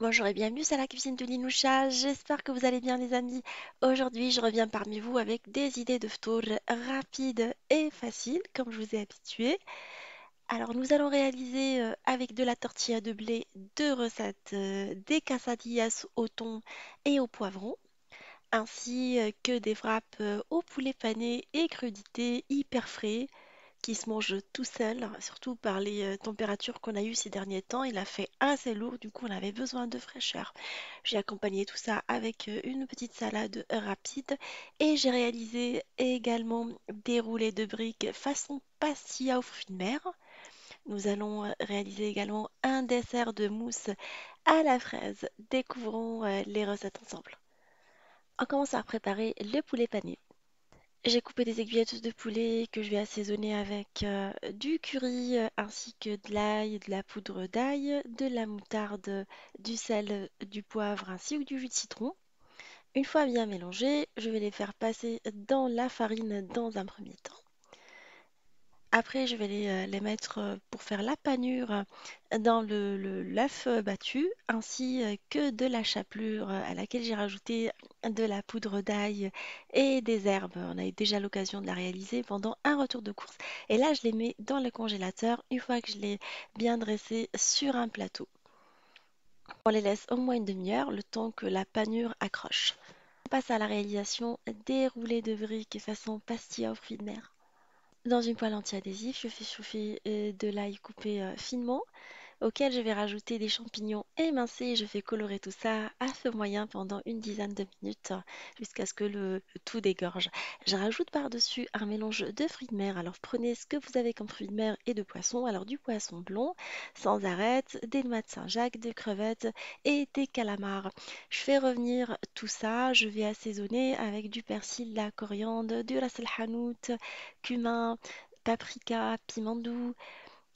Bonjour et bienvenue à la cuisine de Linoucha. J'espère que vous allez bien, les amis. Aujourd'hui, je reviens parmi vous avec des idées de ftour rapides et faciles, comme je vous ai habitué. Alors, nous allons réaliser avec de la tortilla de blé deux recettes des quesadillas au thon et au poivron, ainsi que des wraps au poulet pané et crudité hyper frais qui se mange tout seul, surtout par les températures qu'on a eues ces derniers temps. Il a fait assez lourd, du coup on avait besoin de fraîcheur. J'ai accompagné tout ça avec une petite salade rapide et j'ai réalisé également des roulés de briques façon pastilla aux fruits de mer. Nous allons réaliser également un dessert de mousse à la fraise. Découvrons les recettes ensemble. On commence par préparer le poulet pané. J'ai coupé des aiguillettes de poulet que je vais assaisonner avec du curry ainsi que de l'ail, de la poudre d'ail, de la moutarde, du sel, du poivre ainsi que du jus de citron. Une fois bien mélangés, je vais les faire passer dans la farine dans un premier temps. Après, je vais les mettre pour faire la panure dans l'œuf battu, ainsi que de la chapelure à laquelle j'ai rajouté de la poudre d'ail et des herbes. On a eu déjà l'occasion de la réaliser pendant un retour de course. Et là, je les mets dans le congélateur une fois que je l'ai bien dressé sur un plateau. On les laisse au moins une demi-heure, le temps que la panure accroche. On passe à la réalisation des roulés de briques façon pastilla aux fruits de mer. Dans une poêle anti-adhésif, je fais chauffer de l'ail coupé finement, auquel je vais rajouter des champignons émincés et je fais colorer tout ça à feu moyen pendant une dizaine de minutes jusqu'à ce que le tout dégorge. Je rajoute par-dessus un mélange de fruits de mer. Alors prenez ce que vous avez comme fruits de mer et de poisson. Alors du poisson blond, sans arête, des noix de Saint-Jacques, des crevettes et des calamars. Je fais revenir tout ça. Je vais assaisonner avec du persil, de la coriandre, du ras el hanout, cumin, paprika, piment doux.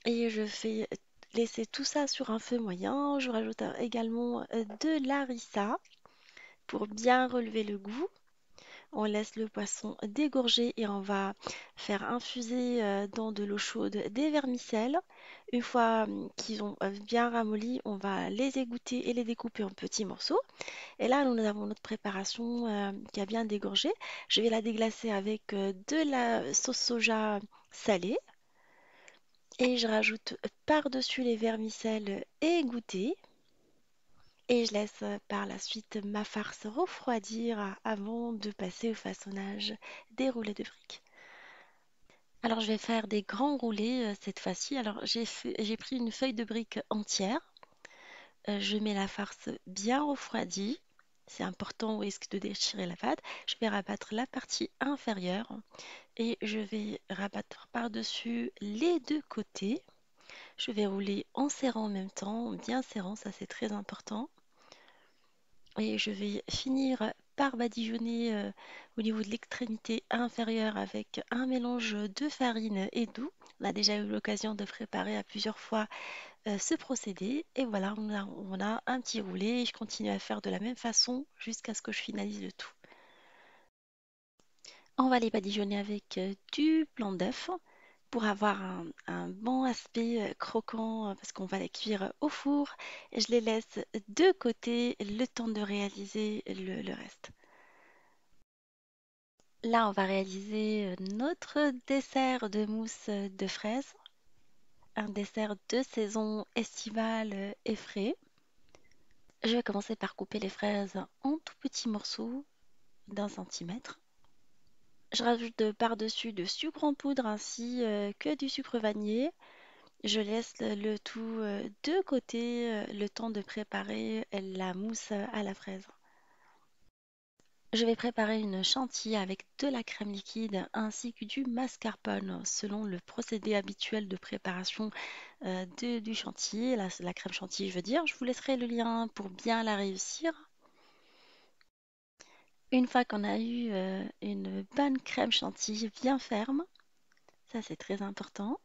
Et je fais laisser tout ça sur un feu moyen. Je rajoute également de l'harissa pour bien relever le goût. On laisse le poisson dégorger et on va faire infuser dans de l'eau chaude des vermicelles. Une fois qu'ils ont bien ramolli, on va les égoutter et les découper en petits morceaux. Et là, nous avons notre préparation qui a bien dégorgé. Je vais la déglacer avec de la sauce soja salée. Et je rajoute par-dessus les vermicelles égouttées. Et je laisse par la suite ma farce refroidir avant de passer au façonnage des roulés de briques. Alors je vais faire des grands roulés cette fois-ci. Alors j'ai pris une feuille de brique entière. Je mets la farce bien refroidie. C'est important au risque de déchirer la pâte. Je vais rabattre la partie inférieure et je vais rabattre par-dessus les deux côtés. Je vais rouler en serrant en même temps, bien serrant, ça c'est très important. Et je vais finir par badigeonner au niveau de l'extrémité inférieure avec un mélange de farine et d'eau. On a déjà eu l'occasion de préparer à plusieurs fois ce procédé. Et voilà, on a un petit roulé. Et je continue à faire de la même façon jusqu'à ce que je finalise le tout. On va les badigeonner avec du blanc d'œuf pour avoir un bon aspect croquant parce qu'on va les cuire au four. Et je les laisse de côté le temps de réaliser le reste. Là, on va réaliser notre dessert de mousse de fraises, un dessert de saison estivale et frais. Je vais commencer par couper les fraises en tout petits morceaux d'1 centimètre. Je rajoute par-dessus de sucre en poudre ainsi que du sucre vanillé. Je laisse le tout de côté le temps de préparer la mousse à la fraise. Je vais préparer une chantilly avec de la crème liquide ainsi que du mascarpone selon le procédé habituel de préparation du chantilly, la crème chantilly je veux dire. Je vous laisserai le lien pour bien la réussir. Une fois qu'on a eu une bonne crème chantilly bien ferme, ça c'est très important.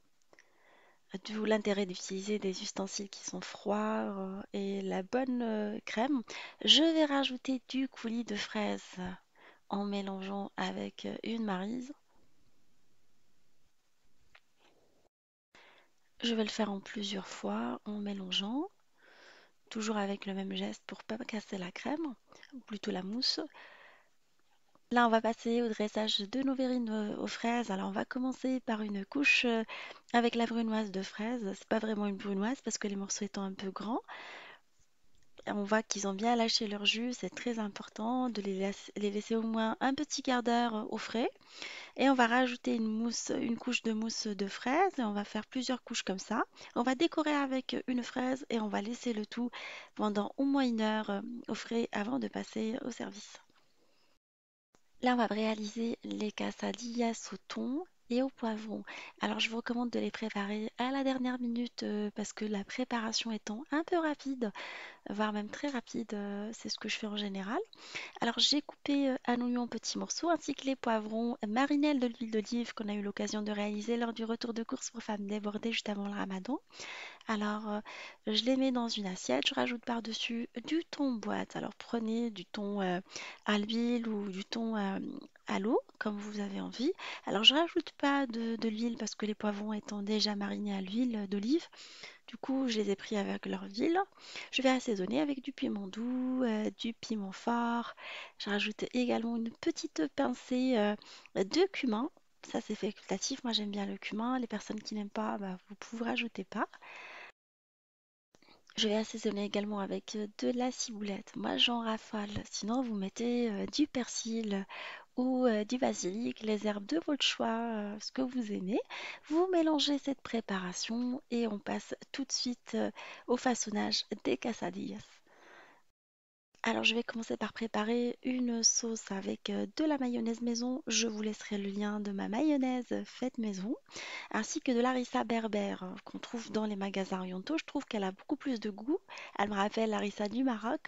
D'où l'intérêt d'utiliser des ustensiles qui sont froids et la bonne crème. Je vais rajouter du coulis de fraises en mélangeant avec une maryse. Je vais le faire en plusieurs fois en mélangeant. toujours avec le même geste pour pas casser la crème, ou plutôt la mousse. Là, on va passer au dressage de nos verrines aux fraises. Alors, on va commencer par une couche avec la brunoise de fraises. C'est pas vraiment une brunoise parce que les morceaux étant un peu grands. On voit qu'ils ont bien lâché leur jus. C'est très important de les laisser au moins un petit quart d'heure au frais. Et on va rajouter une mousse, une couche de mousse de fraise. Et on va faire plusieurs couches comme ça. On va décorer avec une fraise et on va laisser le tout pendant au moins 1 heure au frais avant de passer au service. Là, on va réaliser les quesadillas au thon et au poivron. Alors, je vous recommande de les préparer à la dernière minute parce que la préparation étant un peu rapide, voire même très rapide, c'est ce que je fais en général. Alors, j'ai coupé un oignon en petits morceaux ainsi que les poivrons marinels de l'huile d'olive qu'on a eu l'occasion de réaliser lors du retour de course pour femmes débordées juste avant le ramadan. Alors, je les mets dans une assiette, je rajoute par-dessus du thon boîte. Alors, prenez du thon à l'huile ou du thon à l'eau, comme vous avez envie. Alors, je rajoute pas de l'huile parce que les poivrons étant déjà marinés à l'huile d'olive. Du coup, je les ai pris avec leur huile. Je vais assaisonner avec du piment doux, du piment fort. Je rajoute également une petite pincée de cumin. Ça, c'est facultatif. Moi, j'aime bien le cumin. Les personnes qui n'aiment pas, bah, vous pouvez rajouter pas. Je vais assaisonner également avec de la ciboulette. Moi, j'en rafale. Sinon, vous mettez du persil ou du basilic, les herbes de votre choix, ce que vous aimez. Vous mélangez cette préparation et on passe tout de suite au façonnage des quesadillas. Alors, je vais commencer par préparer une sauce avec de la mayonnaise maison. Je vous laisserai le lien de ma mayonnaise faite maison ainsi que de l'harissa berbère qu'on trouve dans les magasins orientaux. Je trouve qu'elle a beaucoup plus de goût. Elle me rappelle l'harissa du Maroc.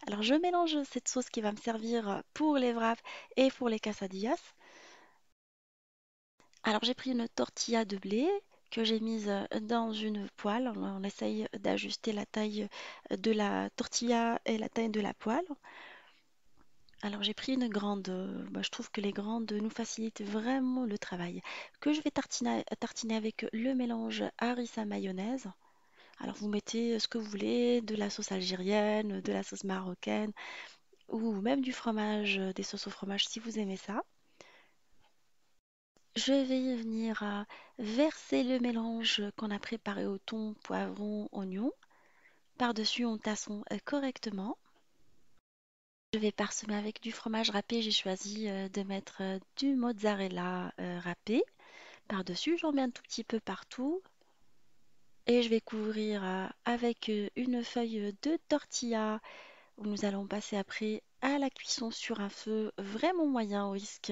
Alors je mélange cette sauce qui va me servir pour les wraps et pour les quesadillas. Alors j'ai pris une tortilla de blé que j'ai mise dans une poêle. On essaye d'ajuster la taille de la tortilla et la taille de la poêle. Alors j'ai pris une grande, je trouve que les grandes nous facilitent vraiment le travail, que je vais tartiner avec le mélange harissa mayonnaise. Alors vous mettez ce que vous voulez, de la sauce algérienne, de la sauce marocaine ou même du fromage, des sauces au fromage si vous aimez ça. Je vais venir verser le mélange qu'on a préparé au thon, poivron, oignon. Par-dessus, on tassonne correctement. Je vais parsemer avec du fromage râpé. J'ai choisi de mettre du mozzarella râpé. Par-dessus, j'en mets un tout petit peu partout. Et je vais couvrir avec une feuille de tortilla où nous allons passer après à la cuisson sur un feu vraiment moyen au risque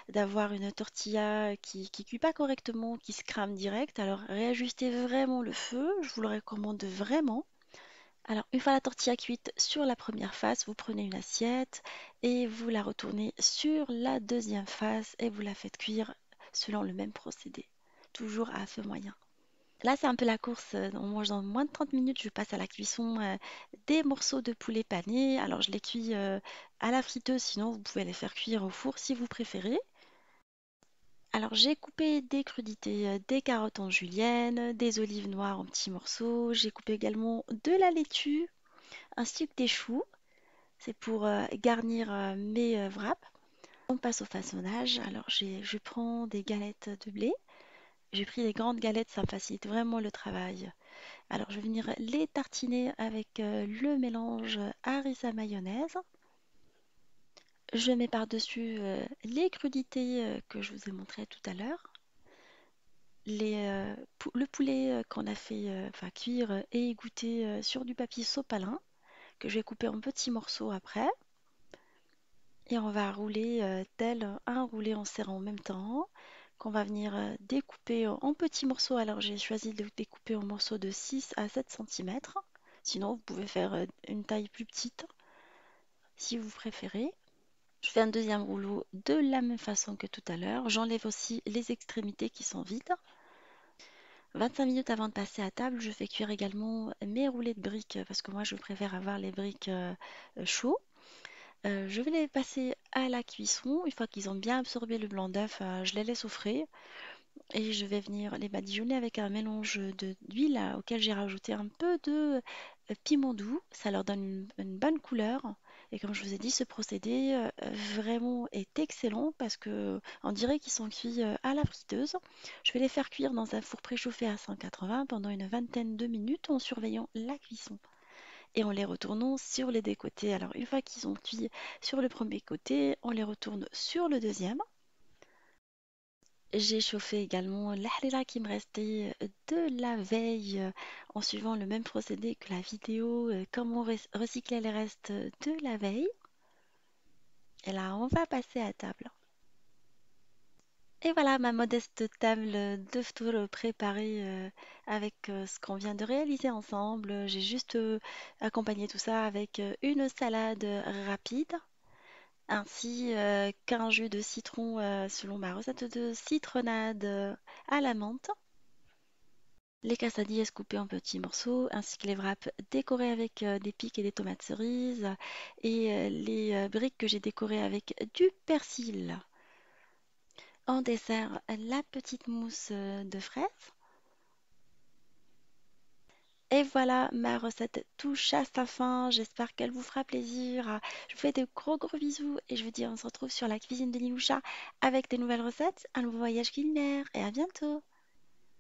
d'avoir une tortilla qui cuit pas correctement, qui se crame direct. Alors réajustez vraiment le feu, je vous le recommande vraiment. Alors une fois la tortilla cuite sur la première face, vous prenez une assiette et vous la retournez sur la deuxième face et vous la faites cuire selon le même procédé, toujours à feu moyen. Là, c'est un peu la course. On mange dans moins de 30 minutes. Je passe à la cuisson des morceaux de poulet pané. Alors, je les cuis à la friteuse. Sinon, vous pouvez les faire cuire au four si vous préférez. Alors, j'ai coupé des crudités, des carottes en julienne, des olives noires en petits morceaux. J'ai coupé également de la laitue ainsi que des choux. C'est pour garnir mes wraps. On passe au façonnage. Alors, je prends des galettes de blé. J'ai pris les grandes galettes, ça me facilite vraiment le travail. Alors, je vais venir les tartiner avec le mélange harissa mayonnaise. Je mets par-dessus les crudités que je vous ai montré tout à l'heure. Le poulet qu'on a fait cuire et égoutter sur du papier sopalin que je vais couper en petits morceaux après. Et on va rouler tel un roulé en serrant en même temps qu'on va venir découper en petits morceaux. Alors j'ai choisi de découper en morceaux de 6 à 7 cm. Sinon, vous pouvez faire une taille plus petite si vous préférez. Je fais un deuxième rouleau de la même façon que tout à l'heure. J'enlève aussi les extrémités qui sont vides. 25 minutes avant de passer à table, je fais cuire également mes roulés de briques parce que moi je préfère avoir les briques chauds. Je vais les passer à la cuisson. Une fois qu'ils ont bien absorbé le blanc d'œuf, je les laisse au frais et je vais venir les badigeonner avec un mélange d'huile auquel j'ai rajouté un peu de piment doux, ça leur donne une bonne couleur. Et comme je vous ai dit, ce procédé vraiment est excellent parce que on dirait qu'ils sont cuits à la friteuse. Je vais les faire cuire dans un four préchauffé à 180 pendant une vingtaine de minutes en surveillant la cuisson et en les retournant sur les deux côtés. Alors une fois qu'ils ont cuit sur le premier côté, on les retourne sur le deuxième. J'ai chauffé également l'harira qui me restait de la veille en suivant le même procédé que la vidéo, comment recycler les restes de la veille. Et là, on va passer à table. Et voilà ma modeste table de ftour préparée avec ce qu'on vient de réaliser ensemble. J'ai juste accompagné tout ça avec une salade rapide ainsi qu'un jus de citron selon ma recette de citronnade à la menthe. Les quesadillas coupées en petits morceaux, ainsi que les wraps décorés avec des pics et des tomates cerises, et les briques que j'ai décorées avec du persil. En dessert, la petite mousse de fraises. Et voilà, ma recette touche à sa fin. J'espère qu'elle vous fera plaisir. Je vous fais de gros gros bisous et je vous dis on se retrouve sur la cuisine de Liloucha avec des nouvelles recettes, un nouveau voyage culinaire et à bientôt.